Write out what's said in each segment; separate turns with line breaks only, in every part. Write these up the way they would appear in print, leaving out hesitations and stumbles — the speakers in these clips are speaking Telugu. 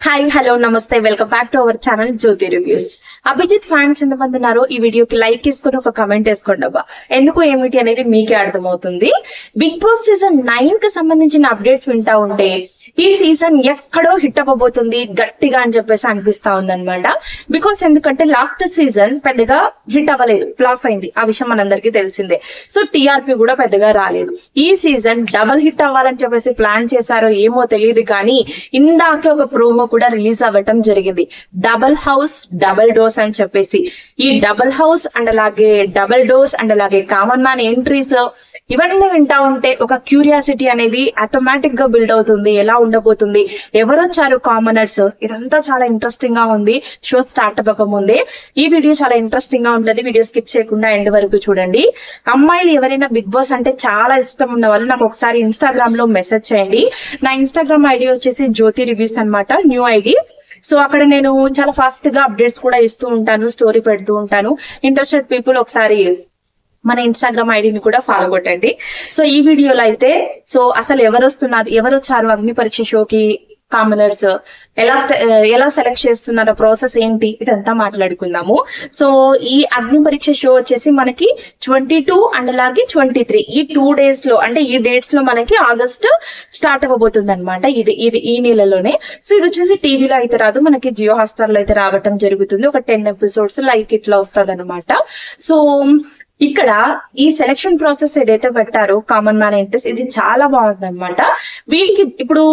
హాయ్ హలో నమస్తే welcome back to our channel Jyothi reviews. Abhijeet fans ఎంతమంది ఉన్నారో ఈ వీడియోకి లైక్ వేసుకుని ఒక కమెంట్ వేసుకోండి అబ్బా. ఎందుకు ఏమిటి అనేది మీకే అర్థమవుతుంది. బిగ్ బాస్ సీజన్ 9 కి సంబంధించిన అప్డేట్స్ వింటా ఉంటే ఈ సీజన్ ఎక్కడో హిట్ అవ్వబోతుంది గట్టిగా అని చెప్పేసి అనిపిస్తా ఉందన్నమాట. బికాస్ ఎందుకంటే లాస్ట్ సీజన్ పెద్దగా హిట్ అవ్వలేదు, ఫ్లాప్ అయింది, ఆ విషయం మనందరికీ తెలిసిందే. సో టీఆర్పీ కూడా పెద్దగా రాలేదు. ఈ సీజన్ డబల్ హిట్ అవ్వాలని చెప్పేసి ప్లాన్ చేశారో ఏమో తెలియదు, కానీ ఇందాకే ఒక ప్రోమో కూడా రిలీజ్ అవ్వటం జరిగింది. డబల్ హౌస్ డబల్ డోస్ అని చెప్పేసి ఈ డబల్ హౌస్ అండ్ అలాగే డబల్ డోస్ అండ్ అలాగే కామన్ మ్యాన్ ఎంట్రీస్ ఇవన్నీ వింటా ఉంటే ఒక క్యూరియాసిటీ అనేది ఆటోమేటిక్ గా బిల్డ్ అవుతుంది. ఎలా ఉండబోతుంది, ఎవరొచ్చారు కామనర్స్, ఇదంతా చాలా ఇంట్రెస్టింగ్ గా ఉంది. షో స్టార్ట్ అవ్వక ముందే ఈ వీడియో చాలా ఇంట్రెస్టింగ్ గా ఉంటుంది. వీడియో స్కిప్ చేయకుండా ఎండ్ వరకు చూడండి. అమ్మాయిలు ఎవరైనా బిగ్ బాస్ అంటే చాలా ఇష్టం ఉన్న వాళ్ళు నాకు ఒకసారి ఇన్స్టాగ్రామ్ లో మెసేజ్ చేయండి. నా ఇన్స్టాగ్రామ్ ఐడి వచ్చేసి జ్యోతి రివ్యూస్ అన్నమాట, న్యూ ఐడి. సో అక్కడ నేను చాలా ఫాస్ట్ గా అప్డేట్స్ కూడా ఇస్తూ ఉంటాను, స్టోరీ పెడుతూ ఉంటాను. ఇంట్రెస్టెడ్ పీపుల్ ఒకసారి మన ఇన్స్టాగ్రామ్ ఐడిని కూడా ఫాలో కొట్టండి. సో ఈ వీడియోలో అయితే అసలు ఎవరు వచ్చారు అగ్ని పరీక్ష షోకి, కామనర్స్ ఎలా సెలెక్ట్ చేస్తున్నారో, ప్రాసెస్ ఏంటి, ఇదంతా మాట్లాడుకుందాము. సో ఈ అగ్ని పరీక్ష షో వచ్చేసి మనకి 22 అండ్ అలాగే 23 ఈ 2 days లో, అంటే ఈ డేట్స్ లో మనకి ఆగస్ట్ స్టార్ట్ అవ్వబోతుంది అనమాట. ఇది ఈ నెలలోనే. సో ఇది వచ్చేసి టీవీలో అయితే రాదు, మనకి జియో హాట్‌స్టార్ లో అయితే రావటం జరుగుతుంది. ఒక 10 episodes లైక్ ఇట్లా వస్తుంది అనమాట. సో ఇక్కడ ఈ సెలక్షన్ ప్రాసెస్ ఏదైతే పెట్టారో కామన్ మ్యాన్ ఎంట్రీస్, ఇది చాలా బాగుంది అనమాట. వీటికి ఇప్పుడు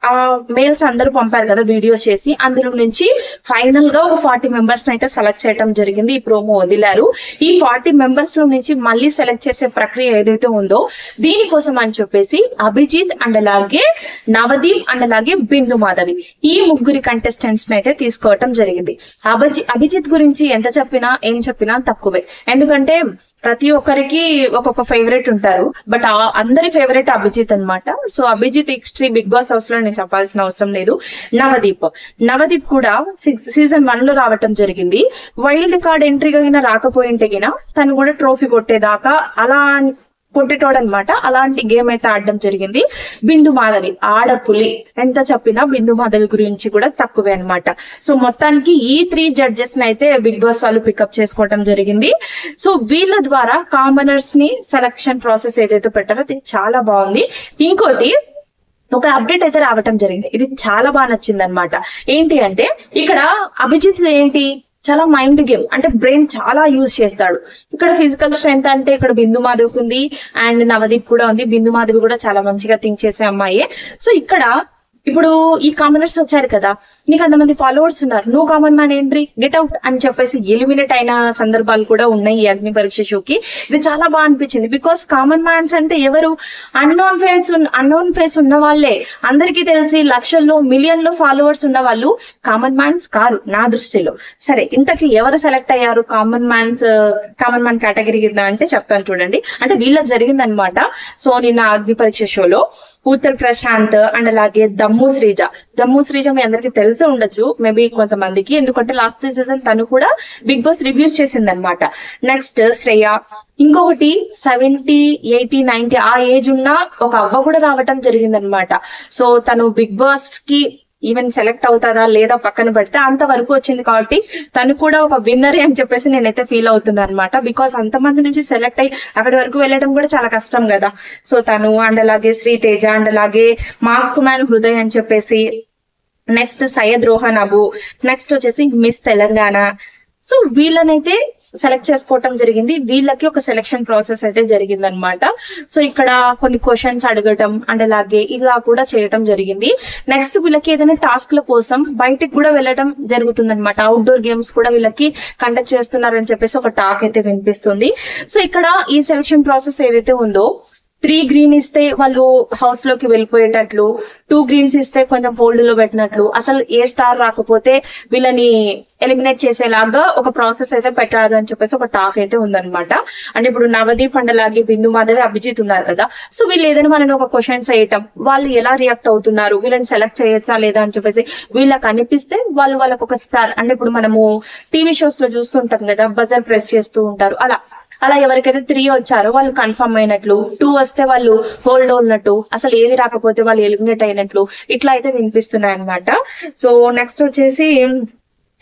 ఆ మేల్స్ అందరూ పంపారు కదా వీడియోస్ చేసి, అందులో నుంచి ఫైనల్ గా ఒక 40 members అయితే సెలెక్ట్ చేయడం జరిగింది. ఈ ప్రోమో వదిలారు. ఈ 40 members లో నుంచి మళ్ళీ సెలెక్ట్ చేసే ప్రక్రియ ఏదైతే ఉందో దీనికోసం అని చెప్పేసి అభిజిత్ అండ్ అలాగే నవదీప్ అండ్ అలాగే బిందు మాధవి ఈ ముగ్గురి కంటెస్టెంట్స్ అయితే తీసుకోవటం జరిగింది. అభిజిత్ గురించి ఎంత చెప్పినా ఏం చెప్పినా తక్కువే, ఎందుకంటే ప్రతి ఒక్కరికి ఒక్కొక్క ఫేవరెట్ ఉంటారు. బట్ అందరి ఫేవరెట్ అభిజిత్ అనమాట. So Abhijeet history Bigg Boss house లో నేను చెప్పాల్సిన అవసరం లేదు. నవదీప్ కూడా సీజన్ 1 లో రావటం జరిగింది. వైల్డ్ కార్డ్ ఎంట్రీ అయినా రాకపోయింటే గినా తను కూడా ట్రోఫీ కొట్టేదాకా అలా కొట్టేటోడనమాట. అలాంటి గేమ్ అయితే ఆడడం జరిగింది. బిందు మాధవి ఆడపులి, ఎంత చెప్పినా బిందు మాధవి గురించి కూడా తక్కువే అనమాట. సో మొత్తానికి ఈ 3 judges అయితే బిగ్ బాస్ వాళ్ళు పికప్ చేసుకోవడం జరిగింది. సో వీళ్ళ ద్వారా కామనర్స్ ని సెలక్షన్ ప్రాసెస్ ఏదైతే పెట్టారో అది చాలా బాగుంది. ఇంకోటి ఒక అప్డేట్ అయితే రావటం జరిగింది, ఇది చాలా బాగా నచ్చింది అనమాట. ఏంటి అంటే ఇక్కడ అభిజిత్ ఏంటి చాలా మైండ్ గేమ్, అంటే బ్రెయిన్ చాలా యూజ్ చేస్తాడు. ఇక్కడ ఫిజికల్ స్ట్రెంత్ అంటే ఇక్కడ బిందు మాధవికి ఉంది అండ్ నవదీప్ కూడా ఉంది. బిందు మాధవి కూడా చాలా మంచిగా థింక్ చేసే అమ్మాయే. సో ఇక్కడ ఇప్పుడు ఈ కామనర్స్ వచ్చారు కదా, నీకు అంతమంది ఫాలోవర్స్ ఉన్నారు, నువ్వు common man entry get out అని చెప్పేసి ఎలిమినేట్ అయిన సందర్భాలు కూడా ఉన్నాయి ఈ అగ్ని పరీక్ష షోకి. ఇది చాలా బాగా అనిపించింది. బికాస్ కామన్ మ్యాన్స్ అంటే ఎవరు, అన్నోన్ ఫేస్ ఉన్న వాళ్ళే. అందరికీ తెలిసి లక్షల్లో మిలియన్లో ఫాలోవర్స్ ఉన్న వాళ్ళు కామన్ మ్యాన్స్ కారు నా దృష్టిలో. సరే, ఇంతకీ ఎవరు సెలెక్ట్ అయ్యారు కామన్ మ్యాన్ కేటగిరీ కింద అంటే చెప్తాను చూడండి. అంటే వీళ్ళకి జరిగింది అనమాట. సో నిన్న అగ్ని పరీక్ష షోలో ఉత్తర్ ప్రశాంత్ అండ్ అలాగే దమ్ము శ్రీజ మీ అందరికి తెలిసి ఉండొచ్చు మేబీ కొంతమందికి, ఎందుకంటే లాస్ట్ సీజన్ తను కూడా బిగ్ బాస్ రివ్యూస్ చేసింది అనమాట. నెక్స్ట్ శ్రేయ, ఇంకొకటి 70, 80, 90 ఆ ఏజ్ ఉన్న ఒక అవ్వ కూడా రావటం జరిగింది అనమాట. సో తను బిగ్ బాస్ కి ఈవెన్ సెలెక్ట్ అవుతుందా లేదా పక్కన పెడితే అంతవరకు వచ్చింది, కాబట్టి తను కూడా ఒక విన్నరే అని చెప్పేసి నేనైతే ఫీల్ అవుతున్నాను అనమాట. బికాస్ అంతమంది నుంచి సెలెక్ట్ అయ్యి అక్కడి వరకు వెళ్ళడం కూడా చాలా కష్టం కదా. సో తను అండ్ అలాగే శ్రీతేజ అండ్ అలాగే మాస్క్ మ్యాన్ హృదయ్ అని చెప్పేసి, next Syed Rohan Abu, next వచ్చేసి మిస్ తెలంగాణ. సో వీళ్ళనైతే సెలెక్ట్ చేసుకోవటం జరిగింది. వీళ్ళకి ఒక సెలెక్షన్ ప్రాసెస్ అయితే జరిగింది అనమాట. సో ఇక్కడ కొన్ని క్వశ్చన్స్ అడగటం అండ్ అలాగే ఇలా కూడా చేయటం జరిగింది. నెక్స్ట్ వీళ్ళకి ఏదైనా టాస్క్ల కోసం బయటికి కూడా వెళ్ళటం జరుగుతుంది అనమాట. అవుట్డోర్ గేమ్స్ కూడా వీళ్ళకి కండక్ట్ చేస్తున్నారని చెప్పేసి ఒక టాక్ అయితే వినిపిస్తుంది. సో ఇక్కడ ఈ సెలెక్షన్ ప్రాసెస్ ఏదైతే ఉందో 3 green ఇస్తే వాళ్ళు హౌస్ లోకి వెళ్ళిపోయేటట్లు, 2 greens ఇస్తే కొంచెం హోల్డ్ లో పెట్టినట్లు, అసలు ఏ స్టార్ రాకపోతే వీళ్ళని ఎలిమినేట్ చేసేలాగా ఒక ప్రాసెస్ అయితే పెట్టారు అని చెప్పేసి ఒక టాక్ అయితే ఉందన్నమాట. అంటే ఇప్పుడు నవదీప్ అండ్ అలాగే బిందు మాధవి అభిజిత్ ఉన్నారు కదా. సో వీళ్ళు ఏదైనా మనని ఒక క్వశ్చన్స్ వేయటం, వాళ్ళు ఎలా రియాక్ట్ అవుతున్నారు, వీళ్ళని సెలెక్ట్ చేయొచ్చా లేదా అని చెప్పేసి వీళ్ళకి అనిపిస్తే వాళ్ళకి ఒక స్టార్, అంటే ఇప్పుడు మనము టీవీ షోస్ లో చూస్తుంటాం కదా, బజర్ ప్రెస్ చేస్తూ ఉంటారు, అలా అలా ఎవరికైతే 3 వచ్చారో వాళ్ళు కన్ఫర్మ్ అయినట్లు, 2 వస్తే వాళ్ళు హోల్డ్ ఉన్నట్టు, అసలు ఏది రాకపోతే వాళ్ళు ఎలిమినేట్ అయినట్లు ఇట్లా అయితే వినిపిస్తున్నాయి అనమాట. సో నెక్స్ట్ వచ్చేసి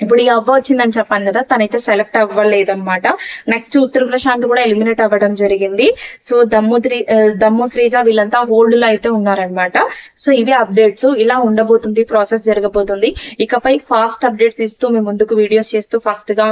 ఇప్పుడు ఈ అవ్వ వచ్చిందని చెప్పాను కదా, తనైతే అవ్వలేదు అనమాట. నెక్స్ట్ ఉత్తర ప్రశాంత్ కూడా ఎలిమినేట్ అవ్వడం జరిగింది. సో దమ్ము శ్రీజ వీళ్ళంతా హోల్డ్ లో అయితే ఉన్నారనమాట. సో ఇవి అప్డేట్స్, ఇలా ఉండబోతుంది, ప్రాసెస్ జరగబోతుంది. ఇకపై ఫాస్ట్ అప్డేట్స్ ఇస్తూ మేము ముందుకు వీడియోస్ చేస్తూ ఫాస్ట్ గా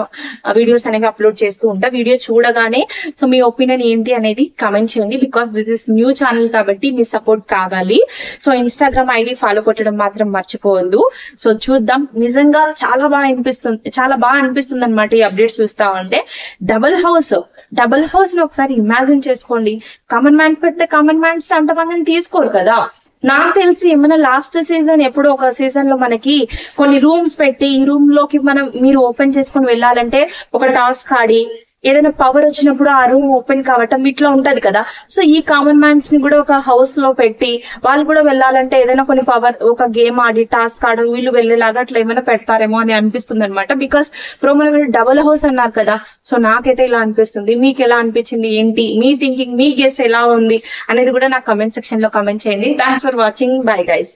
వీడియోస్ అనేవి అప్లోడ్ చేస్తూ ఉంటా. వీడియో చూడగానే సో మీ ఒపీనియన్ ఏంటి అనేది కమెంట్ చేయండి. Because this is new channel కాబట్టి మీ సపోర్ట్ కావాలి. సో ఇన్స్టాగ్రామ్ ఐడి ఫాలో కొట్టడం మాత్రం మర్చిపోవద్దు. సో చూద్దాం, నిజంగా చాలా బాగా అనిపిస్తుంది అనమాట ఈ అప్డేట్స్ చూస్తా ఉంటే. డబుల్ హౌస్ ని ఒకసారి ఇమాజిన్ చేసుకోండి. కామన్ మ్యాన్స్ పెడితే కామన్ మ్యాన్స్ అంతమందిని తీసుకోరు కదా. నాకు తెలిసి ఏమైనా లాస్ట్ సీజన్ ఎప్పుడో ఒక సీజన్ లో మనకి కొన్ని రూమ్స్ పెట్టి, ఈ రూమ్ లోకి మీరు ఓపెన్ చేసుకొని వెళ్ళాలంటే ఒక టాస్క్ ఆడి ఏదైనా పవర్ వచ్చినప్పుడు ఆ రూమ్ ఓపెన్ కావటం ఇట్లా ఉంటది కదా. సో ఈ కామన్ మ్యాన్స్ ని కూడా ఒక హౌస్ లో పెట్టి వాళ్ళు కూడా వెళ్ళాలంటే ఏదైనా కొన్ని పవర్, ఒక గేమ్ ఆడి టాస్క్ ఆడి వీళ్ళు వెళ్ళేలాగా అట్లా ఏమైనా పెడతారేమో అని అనిపిస్తుంది అనమాట. బికాస్ ప్రోమోలో డబుల్ హౌస్ అన్నారు కదా. సో నాకైతే ఇలా అనిపిస్తుంది. మీకు ఎలా అనిపించింది, ఏంటి మీ థింకింగ్, మీ గెస్ ఎలా ఉంది అనేది కూడా నాకు కమెంట్ సెక్షన్ లో కమెంట్ చేయండి. Thanks for watching. Bye guys.